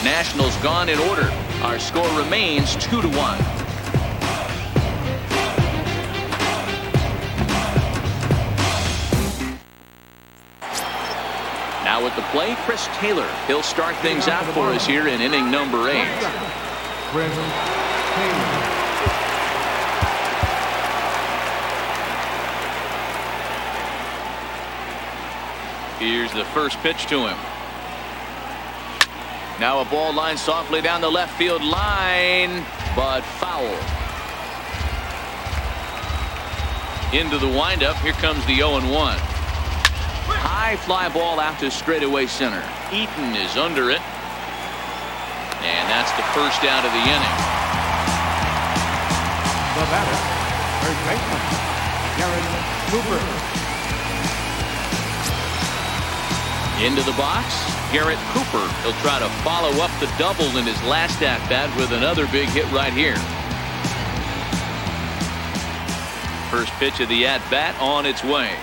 Nationals gone in order. Our score remains 2-1. Now at the plate, Chris Taylor. He'll start things out for us here in inning number 8. Chris Taylor. Here's the first pitch to him. Now a ball line softly down the left field line, but foul. Into the windup. Here comes the 0-1. High fly ball out to straightaway center. Eaton is under it. And that's the first out of the inning. The batter, Third baseman, Cooper. Into the box, Garrett Cooper. He'll try to follow up the double in his last at-bat with another big hit right here. First pitch of the at-bat on its way.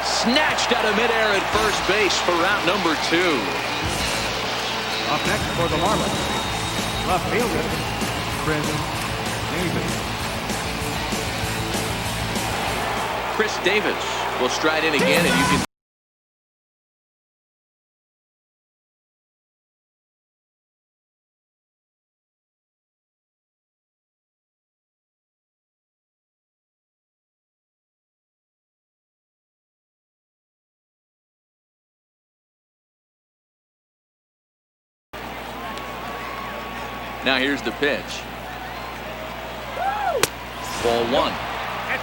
Snatched out of midair at first base for route number 2. Up next for the Marlins, left fielder, Chris Davis will stride in again, and you can. Now here's the pitch. Ball 1.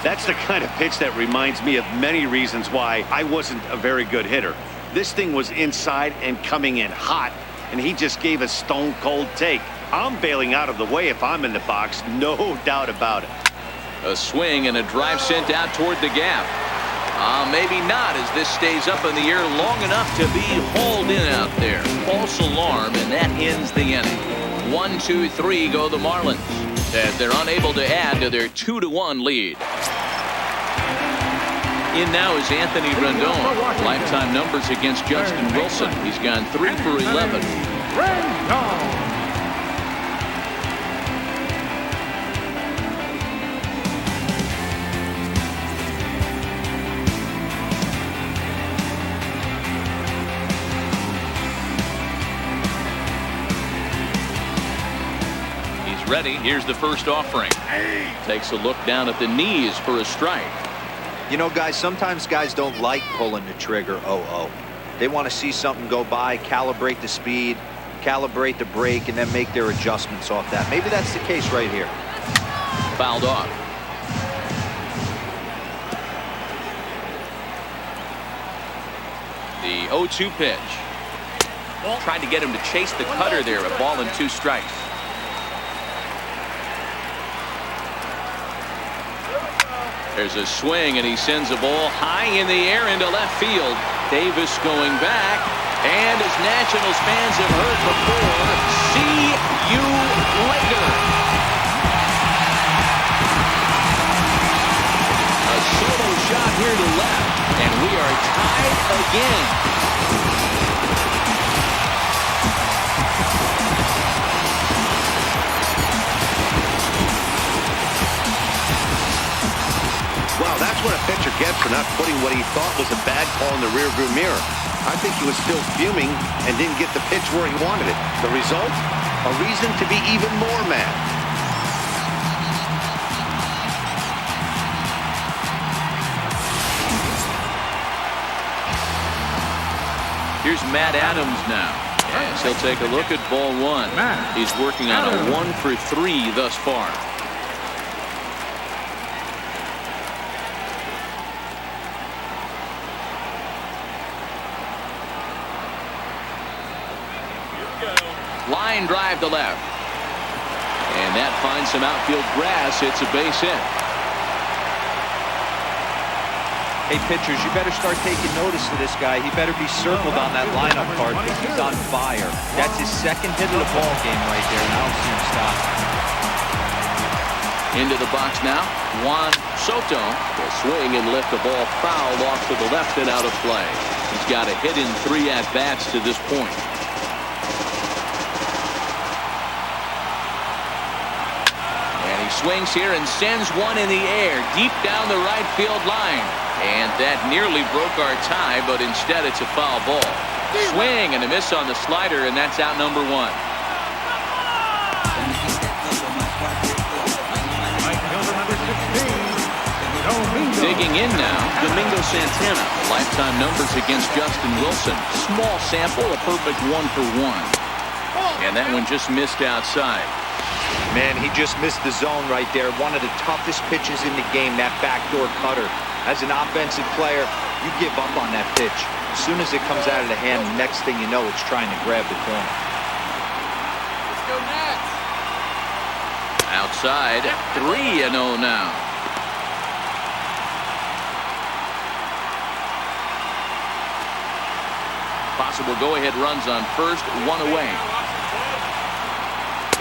That's the kind of pitch that reminds me of many reasons why I wasn't a very good hitter. This thing was inside and coming in hot, and he just gave a stone cold take. I'm bailing out of the way if I'm in the box, no doubt about it. A swing and a drive sent out toward the gap. Maybe not, as this stays up in the air long enough to be hauled in out there. False alarm, and that ends the inning. 1-2-3 go the Marlins, as they're unable to add to their 2-1 lead. In now is Anthony Rendon. Lifetime numbers against Justin Wilson. He's gone 3 for 11. Rendon. Ready. Here's the first offering. Takes a look down at the knees for a strike. You know, guys, sometimes guys don't like pulling the trigger. They want to see something go by, calibrate the speed, calibrate the brake, and then make their adjustments off that. Maybe that's the case right here. Fouled off. The 0-2 pitch. Tried to get him to chase the cutter there. A ball and 2 strikes. There's a swing, and he sends a ball high in the air into left field. Davis going back, and as Nationals fans have heard before, see you later. A solo shot here to left, and we are tied again. Wow, that's what a pitcher gets for not putting what he thought was a bad call in the rearview mirror. I think he was still fuming and didn't get the pitch where he wanted it. The result? A reason to be even more mad. Here's Matt Adams now. Yes, he'll take a look at ball 1. He's working on a 1 for 3 thus far. Line drive to left. And that finds some outfield grass. It's a base hit. Hey, pitchers, you better start taking notice of this guy. He better be circled on that lineup card because he's on fire. That's his second hit of the ball game right there, and I don't see him stop. Into the box now. Juan Soto will swing and lift the ball foul off to the left and out of play. He's got a hit in 3 at-bats to this point. Swings here and sends one in the air deep down the right field line, and that nearly broke our tie, but instead it's a foul ball. Swing and a miss on the slider, and that's out number 1. Digging in now, Domingo Santana. Lifetime numbers against Justin Wilson. Small sample, a perfect 1 for 1, and that one just missed outside. Man, he just missed the zone right there. One of the toughest pitches in the game, that backdoor cutter. As an offensive player, you give up on that pitch. As soon as it comes out of the hand, the next thing you know, it's trying to grab the corner. Let's go next. outside. 3-0 now. Possible go-ahead runs on first, 1 away.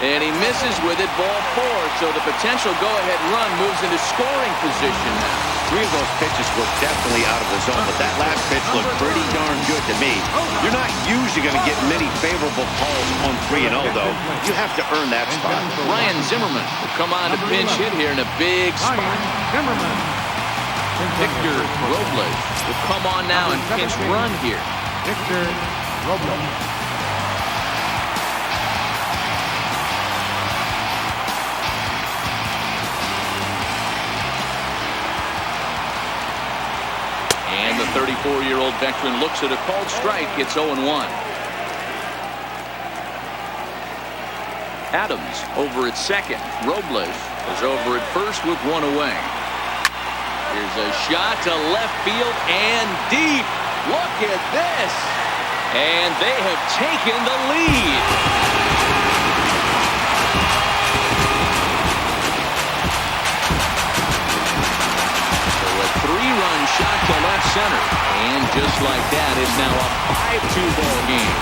And he misses with it, ball 4. So the potential go-ahead run moves into scoring position now. 3 of those pitches were definitely out of the zone, but that last pitch looked pretty darn good to me. You're not usually going to get many favorable calls on 3-0, though. You have to earn that spot. Ryan Zimmerman will come on to pinch hit here in a big spot. Victor Robles will come on now and pinch run here. Victor Robles. And the 34-year-old veteran looks at a called strike. It's 0-1. Adams over at second. Robles is over at first with 1 away. Here's a shot to left field and deep. Look at this. And they have taken the lead. So a 3-run shot to left center. And just like that, it's now a 5-2 ball game.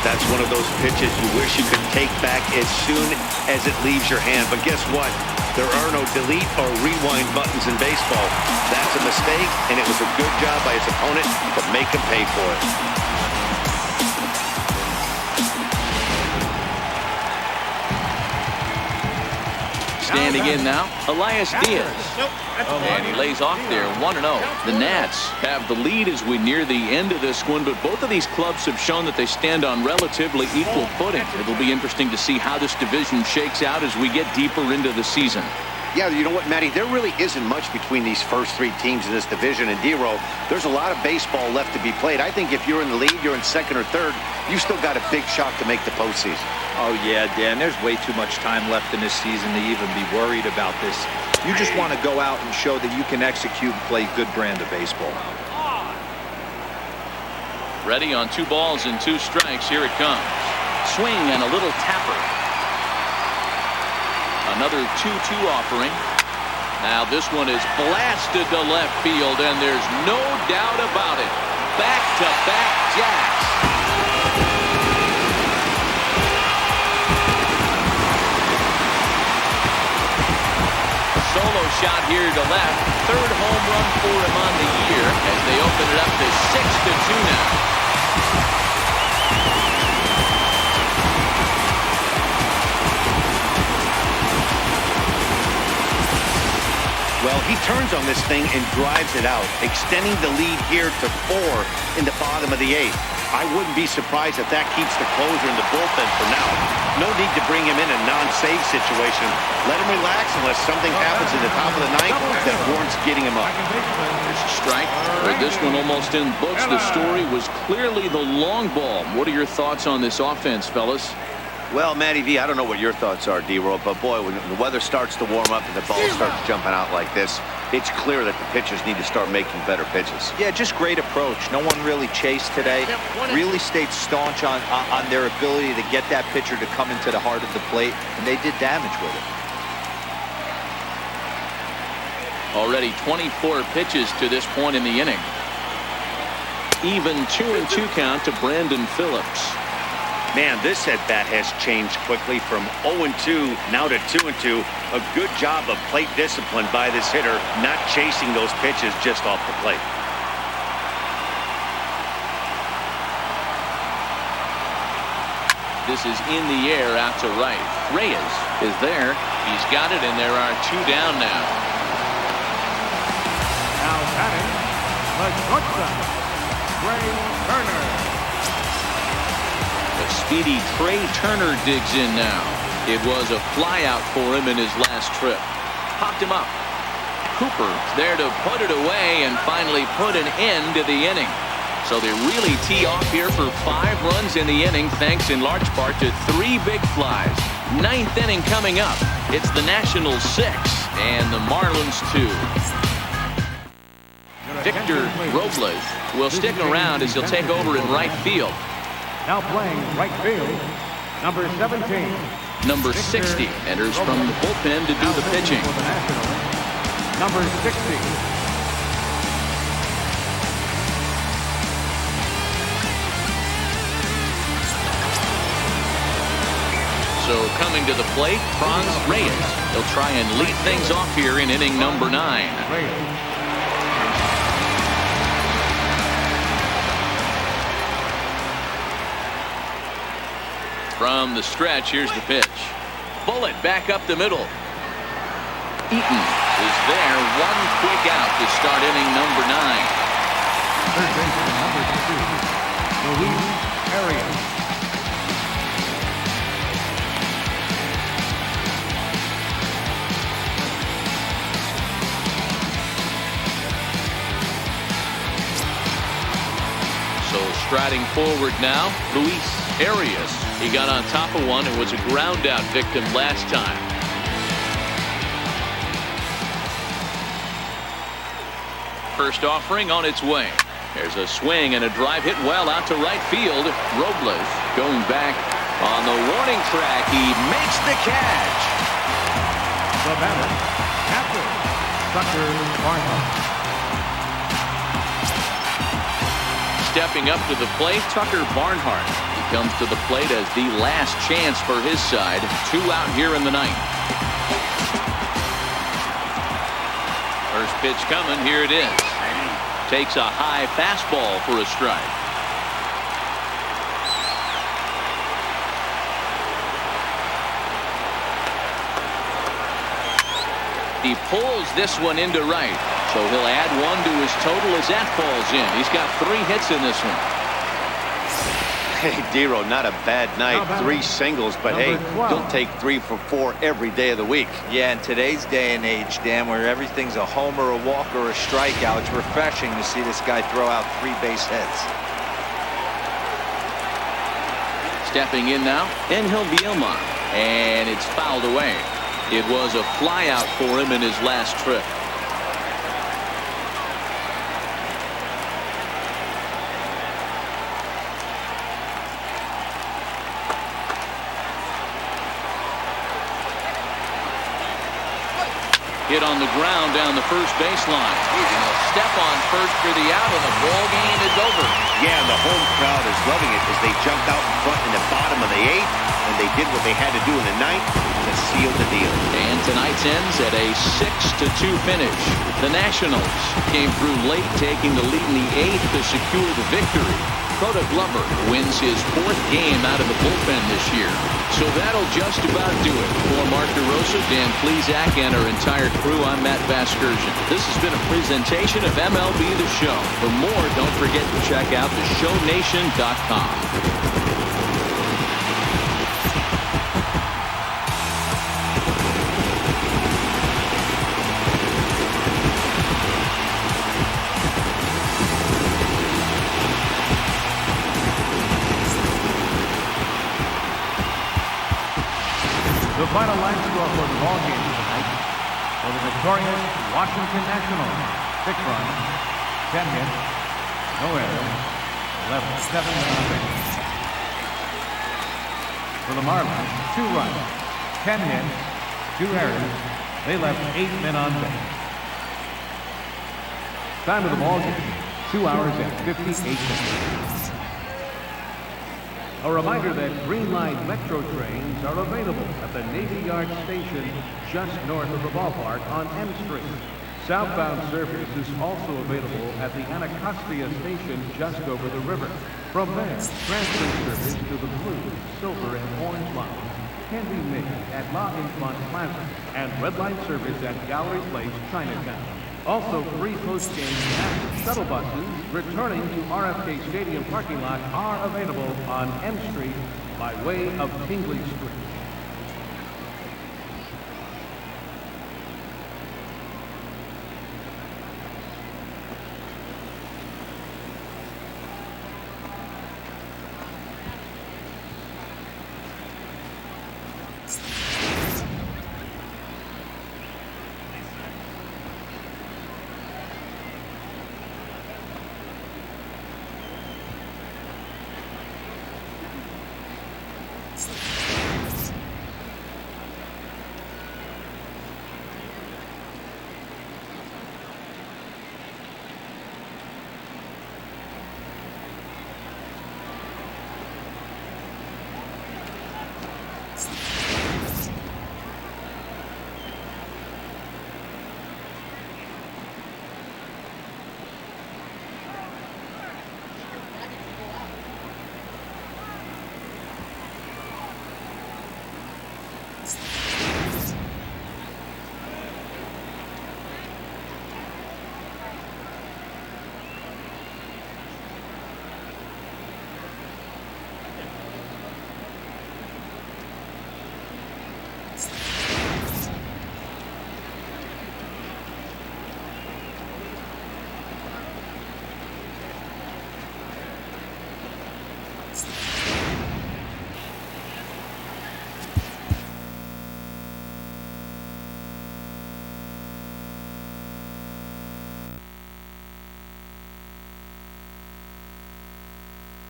That's one of those pitches you wish you could take back as soon as it leaves your hand. But guess what? There are no delete or rewind buttons in baseball. That's a mistake, and it was a good job by his opponent to make him pay for it. Standing in now, Elias Diaz. And he lays off there, 1-0. The Nats have the lead as we near the end of this one, but both of these clubs have shown that they stand on relatively equal footing. It'll be interesting to see how this division shakes out as we get deeper into the season. Yeah, you know what, Matty? There really isn't much between these first 3 teams in this division. And D-Row, there's a lot of baseball left to be played. I think if you're in the lead, you're in second or third, you still got a big shot to make the postseason. Oh, yeah, Dan, there's way too much time left in this season to even be worried about this. You just want to go out and show that you can execute and play good brand of baseball. Ready on 2 balls and 2 strikes. Here it comes. Swing and a little tapper. Another 2-2 offering. Now this one is blasted to left field, and there's no doubt about it. Back-to-back jacks. Solo shot here to left. 3rd home run for him on the year as they open it up to 6-2 now. Well, he turns on this thing and drives it out, extending the lead here to 4 in the bottom of the 8th. I wouldn't be surprised if that keeps the closer in the bullpen for now. No need to bring him in a non-save situation. Let him relax unless something happens in the top of the 9th that warrants getting him up. There's a strike. With this one almost in books, the story was clearly the long ball. What are your thoughts on this offense, fellas? Well, Matty V, I don't know what your thoughts are, D-Roll, but boy, when the weather starts to warm up and the ball starts jumping out like this, it's clear that the pitchers need to start making better pitches. Yeah, just great approach. No one really chased today. Really stayed staunch on their ability to get that pitcher to come into the heart of the plate, and they did damage with it. Already 24 pitches to this point in the inning. Even 2-2 count to Brandon Phillips. Man, this at-bat has changed quickly from 0-2 now to 2-2. A good job of plate discipline by this hitter, not chasing those pitches just off the plate. This is in the air out to right. Reyes is there. He's got it, and there are 2 down now. Now batting, the shortstop, Trey Turner. The speedy Trey Turner digs in now. It was a flyout for him in his last trip. Popped him up. Cooper there to put it away and finally put an end to the inning. So they really tee off here for 5 runs in the inning, thanks in large part to 3 big flies. 9th inning coming up. It's the Nationals 6 and the Marlins 2. Victor Robles will stick around as he'll take over in right field. Now playing right field, number 17. Number 60 enters from the bullpen to do the pitching. For the Nationals, number 60. So coming to the plate, Franz Reyes. He'll try and lead things off here in inning number 9. From the stretch, here's the pitch. Bullet back up the middle. Eaton is there. One quick out to start inning number 9. Third baseman, number 2, Luis Arias. So striding forward now, Luis Arias. He got on top of one and was a ground out victim last time. First offering on its way. There's a swing and a drive hit well out to right field. Robles going back on the warning track. He makes the catch. The batter, Captain Tucker Barnhart. Stepping up to the plate, Tucker Barnhart. He comes to the plate as the last chance for his side. 2 out here in the 9th. First pitch coming. Here it is. Takes a high fastball for a strike. He pulls this one into right. So he'll add 1 to his total as that falls in. He's got 3 hits in this one. Hey, Dero, not a bad night. 3 singles, but hey, he'll take 3 for 4 every day of the week. Yeah, in today's day and age, Dan, where everything's a homer, a walk, or a strikeout, it's refreshing to see this guy throw out 3 base hits. Stepping in now, Angel Vilma, and it's fouled away. It was a fly out for him in his last trip. Hit on the ground down the first baseline. And a step on first for the out, and the ball game is over. Yeah, the home crowd is loving it as they jumped out in front in the bottom of the 8th, and they did what they had to do in the 9th to seal the deal. And tonight's ends at a 6-2 finish. The Nationals came through late, taking the lead in the 8th to secure the victory. Coda Glover wins his 4th game out of the bullpen this year. So that'll just about do it. For Mark DeRosa, Dan Plesac, and our entire crew, I'm Matt Vasgersian. This has been a presentation of MLB The Show. For more, don't forget to check out theshownation.com. The final line score for the ball game tonight for the victorious Washington Nationals: 6 runs, 10 hits, no errors, 7 men on base. For the Marlins, 2 runs, 10 hits, 2 errors. They left 8 men on base. Time of the ball game, 2 hours and 58 minutes. A reminder that Green Line Metro trains are available at the Navy Yard Station just north of the ballpark on M Street. Southbound service is also available at the Anacostia Station just over the river. From there, transfer service to the blue, silver, and orange lines can be made at La Infant Plaza and red line service at Gallery Place, Chinatown. Also, free post-game shuttle buses returning to RFK Stadium parking lot are available on M Street by way of Tingley Street.